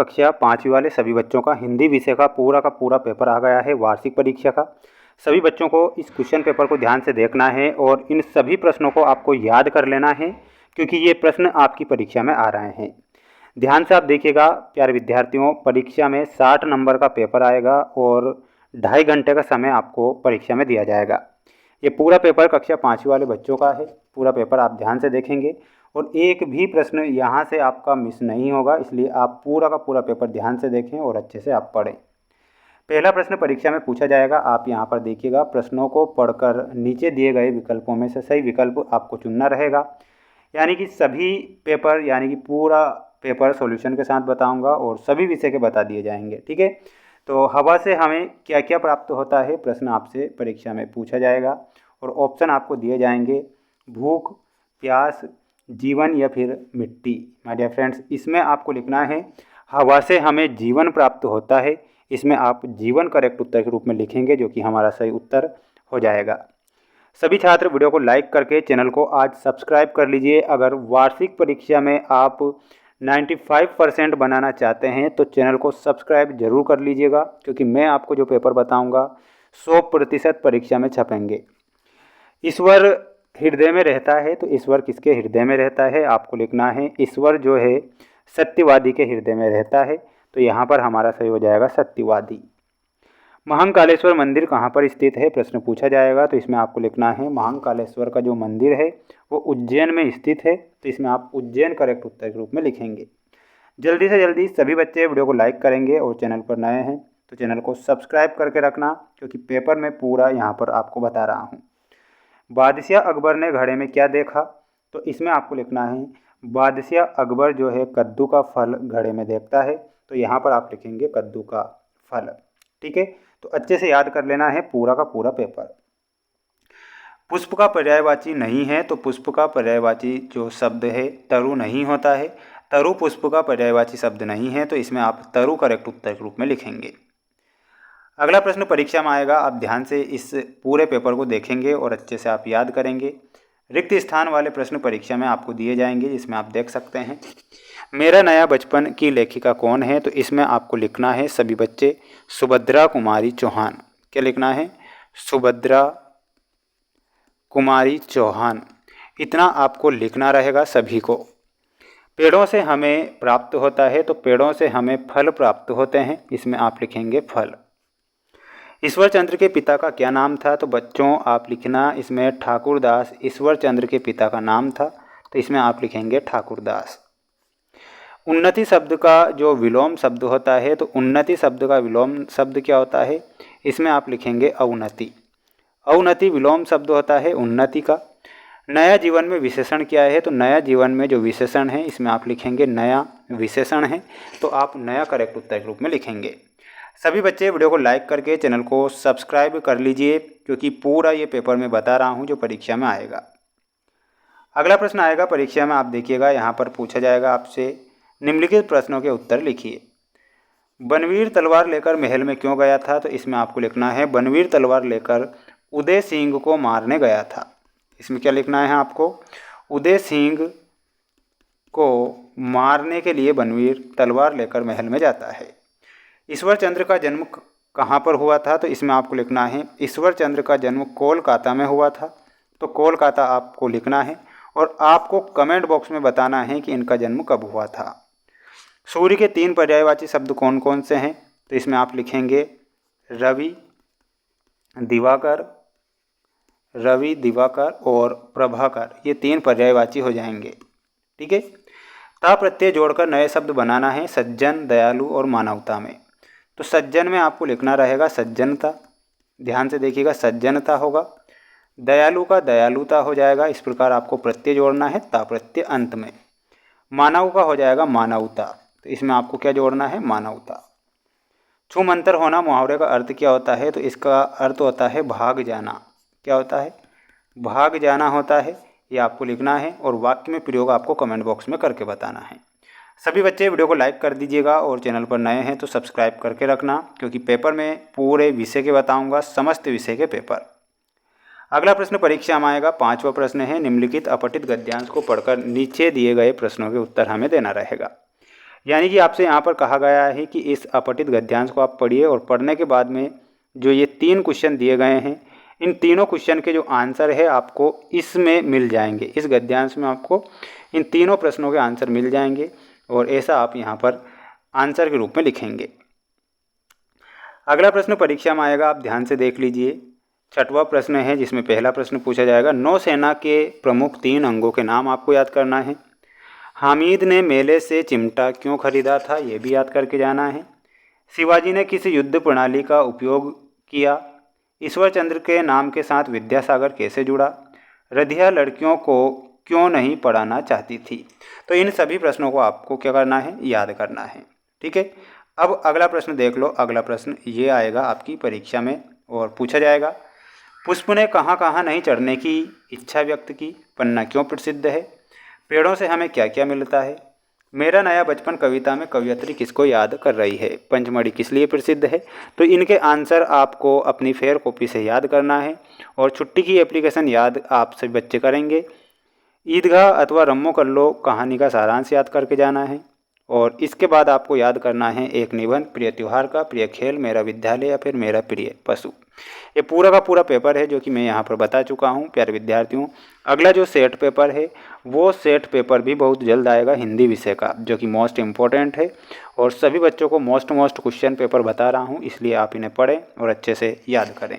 कक्षा 5वीं वाले सभी बच्चों का हिंदी विषय का पूरा पेपर आ गया है वार्षिक परीक्षा का। सभी बच्चों को इस क्वेश्चन पेपर को ध्यान से देखना है और इन सभी प्रश्नों को आपको याद कर लेना है, क्योंकि ये प्रश्न आपकी परीक्षा में आ रहे हैं। ध्यान से आप देखिएगा प्यारे विद्यार्थियों, परीक्षा में 60 नंबर का पेपर आएगा और 2.5 घंटे का समय आपको परीक्षा में दिया जाएगा। ये पूरा पेपर कक्षा 5वीं वाले बच्चों का है। पूरा पेपर आप ध्यान से देखेंगे और एक भी प्रश्न यहाँ से आपका मिस नहीं होगा, इसलिए आप पूरा का पूरा पेपर ध्यान से देखें और अच्छे से आप पढ़ें। पहला प्रश्न परीक्षा में पूछा जाएगा, आप यहाँ पर देखिएगा। प्रश्नों को पढ़कर नीचे दिए गए विकल्पों में से सही विकल्प आपको चुनना रहेगा। यानी कि सभी पेपर यानी कि पूरा पेपर सॉल्यूशन के साथ बताऊंगा और सभी विषय के बता दिए जाएंगे। ठीक है, तो हवा से हमें क्या क्या प्राप्त होता है, प्रश्न आपसे परीक्षा में पूछा जाएगा और ऑप्शन आपको दिए जाएंगे, भूख, प्यास, जीवन या फिर मिट्टी। माय डियर फ्रेंड्स, इसमें आपको लिखना है हवा से हमें जीवन प्राप्त होता है। इसमें आप जीवन करेक्ट उत्तर के रूप में लिखेंगे, जो कि हमारा सही उत्तर हो जाएगा। सभी छात्र वीडियो को लाइक करके चैनल को आज सब्सक्राइब कर लीजिए। अगर वार्षिक परीक्षा में आप 95% बनाना चाहते हैं तो चैनल को सब्सक्राइब जरूर कर लीजिएगा, क्योंकि मैं आपको जो पेपर बताऊंगा 100% परीक्षा में छपेंगे। ईश्वर हृदय में रहता है, तो ईश्वर किसके हृदय में रहता है आपको लिखना है। ईश्वर जो है सत्यवादी के हृदय में रहता है, तो यहाँ पर हमारा सही हो जाएगा सत्यवादी। महाकालेश्वर मंदिर कहाँ पर स्थित है, प्रश्न पूछा जाएगा, तो इसमें आपको लिखना है महाकालेश्वर का जो मंदिर है वो उज्जैन में स्थित है, तो इसमें आप उज्जैन करेक्ट उत्तर के रूप में लिखेंगे। जल्दी से जल्दी सभी बच्चे वीडियो को लाइक करेंगे और चैनल पर नए हैं तो चैनल को सब्सक्राइब करके रखना, क्योंकि पेपर में पूरा यहाँ पर आपको बता रहा हूँ। बादशाह अकबर ने घड़े में क्या देखा, तो इसमें आपको लिखना है बादशाह अकबर जो है कद्दू का फल घड़े में देखता है, तो यहाँ पर आप लिखेंगे कद्दू का फल। ठीक है, तो अच्छे से याद कर लेना है पूरा का पूरा पेपर। पुष्प का पर्यायवाची नहीं है, तो पुष्प का पर्यायवाची जो शब्द है तरु नहीं होता है। तरु पुष्प का पर्यायवाची शब्द नहीं है, तो इसमें आप तरु करेक्ट उत्तर के रूप में लिखेंगे। अगला प्रश्न परीक्षा में आएगा, आप ध्यान से इस पूरे पेपर को देखेंगे और अच्छे से आप याद करेंगे। रिक्त स्थान वाले प्रश्न परीक्षा में आपको दिए जाएंगे, जिसमें आप देख सकते हैं मेरा नया बचपन की लेखिका कौन है, तो इसमें आपको लिखना है सभी बच्चे सुभद्रा कुमारी चौहान। क्या लिखना है, सुभद्रा कुमारी चौहान, इतना आपको लिखना रहेगा सभी को। पेड़ों से हमें प्राप्त होता है, तो पेड़ों से हमें फल प्राप्त होते हैं, इसमें आप लिखेंगे फल। ईश्वर चंद्र के पिता का क्या नाम था, तो बच्चों आप लिखना इसमें ठाकुरदास ईश्वर चंद्र के पिता का नाम था, तो इसमें आप लिखेंगे ठाकुरदास। उन्नति शब्द का जो विलोम शब्द होता है, तो उन्नति शब्द का विलोम शब्द क्या होता है, इसमें आप लिखेंगे अवनति। अवनति विलोम शब्द होता है उन्नति का। नया जीवन में विशेषण क्या है, तो नया जीवन में जो विशेषण है इसमें आप लिखेंगे नया विशेषण है, तो आप नया करेक्ट उत्तर के रूप में लिखेंगे। सभी बच्चे वीडियो को लाइक करके चैनल को सब्सक्राइब कर लीजिए, क्योंकि पूरा ये पेपर मैं बता रहा हूँ जो परीक्षा में आएगा। अगला प्रश्न आएगा परीक्षा में, आप देखिएगा यहाँ पर पूछा जाएगा आपसे निम्नलिखित प्रश्नों के उत्तर लिखिए। बनवीर तलवार लेकर महल में क्यों गया था, तो इसमें आपको लिखना है बनवीर तलवार लेकर उदय सिंह को मारने गया था। इसमें क्या लिखना है आपको, उदय सिंह को मारने के लिए बनवीर तलवार लेकर महल में जाता है। ईश्वर चंद्र का जन्म कहाँ पर हुआ था, तो इसमें आपको लिखना है ईश्वर चंद्र का जन्म कोलकाता में हुआ था, तो कोलकाता आपको लिखना है और आपको कमेंट बॉक्स में बताना है कि इनका जन्म कब हुआ था। सूर्य के 3 पर्यायवाची शब्द कौन कौन से हैं, तो इसमें आप लिखेंगे रवि, दिवाकर और प्रभाकर, ये 3 पर्यायवाची हो जाएंगे। ठीक है, ता प्रत्यय जोड़कर नए शब्द बनाना है सज्जन, दयालु और मानवता में। तो सज्जन में आपको लिखना रहेगा सज्जनता, ध्यान से देखिएगा सज्जनता होगा। दयालु का दयालुता हो जाएगा, इस प्रकार आपको प्रत्यय जोड़ना है ता प्रत्यय अंत में। मानव का हो जाएगा मानवता, तो इसमें आपको क्या जोड़ना है मानवता। छूमंतर होना मुहावरे का अर्थ क्या होता है, तो इसका अर्थ होता है भाग जाना। क्या होता है, भाग जाना होता है, ये आपको लिखना है और वाक्य में प्रयोग आपको कमेंट बॉक्स में करके बताना है। सभी बच्चे वीडियो को लाइक कर दीजिएगा और चैनल पर नए हैं तो सब्सक्राइब करके रखना, क्योंकि पेपर में पूरे विषय के बताऊंगा, समस्त विषय के पेपर। अगला प्रश्न परीक्षा में आएगा, 5वां प्रश्न है निम्नलिखित अपठित गद्यांश को पढ़कर नीचे दिए गए प्रश्नों के उत्तर हमें देना रहेगा। यानी कि आपसे यहाँ पर कहा गया है कि इस अपठित गद्यांश को आप पढ़िए और पढ़ने के बाद में जो ये 3 क्वेश्चन दिए गए हैं, इन तीनों क्वेश्चन के जो आंसर है आपको इसमें मिल जाएंगे। इस गद्यांश में आपको इन तीनों प्रश्नों के आंसर मिल जाएंगे और ऐसा आप यहाँ पर आंसर के रूप में लिखेंगे। अगला प्रश्न परीक्षा में आएगा, आप ध्यान से देख लीजिए। 6वां प्रश्न है जिसमें पहला प्रश्न पूछा जाएगा, नौसेना के प्रमुख 3 अंगों के नाम आपको याद करना है। हामिद ने मेले से चिमटा क्यों खरीदा था, ये भी याद करके जाना है। शिवाजी ने किस युद्ध प्रणाली का उपयोग किया। ईश्वर चंद्र के नाम के साथ विद्यासागर कैसे जुड़ा। रधिया लड़कियों को क्यों नहीं पढ़ाना चाहती थी। तो इन सभी प्रश्नों को आपको क्या करना है, याद करना है। ठीक है, अब अगला प्रश्न देख लो। अगला प्रश्न ये आएगा आपकी परीक्षा में और पूछा जाएगा, पुष्प ने कहाँ कहाँ नहीं चढ़ने की इच्छा व्यक्त की। पन्ना क्यों प्रसिद्ध है। पेड़ों से हमें क्या क्या मिलता है। मेरा नया बचपन कविता में कवयित्री किसको याद कर रही है। पंचमढ़ी किस लिए प्रसिद्ध है। तो इनके आंसर आपको अपनी फेयर कॉपी से याद करना है और छुट्टी की एप्लीकेशन याद आप सभी बच्चे करेंगे। ईदगाह अथवा रम्मो कल्लो कहानी का सारांश याद करके जाना है और इसके बाद आपको याद करना है एक निबंध, प्रिय त्यौहार का, प्रिय खेल, मेरा विद्यालय या फिर मेरा प्रिय पशु। ये पूरा का पूरा पेपर है जो कि मैं यहाँ पर बता चुका हूँ प्यारे विद्यार्थियों। अगला जो सेट पेपर है वो सेट पेपर भी बहुत जल्द आएगा हिंदी विषय का, जो कि मोस्ट इम्पोर्टेंट है और सभी बच्चों को मोस्ट क्वेश्चन पेपर बता रहा हूँ, इसलिए आप इन्हें पढ़ें और अच्छे से याद करें।